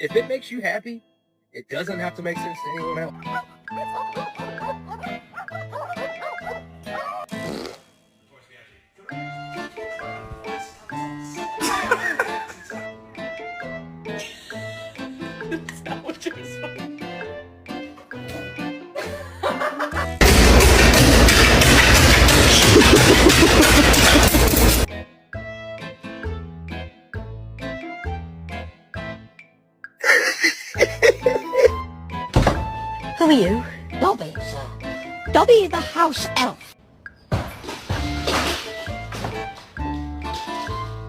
If it makes you happy, it doesn't have to make sense to anyone else. That's not what you're saying. Who are you? Dobby, sir. Dobby the house elf.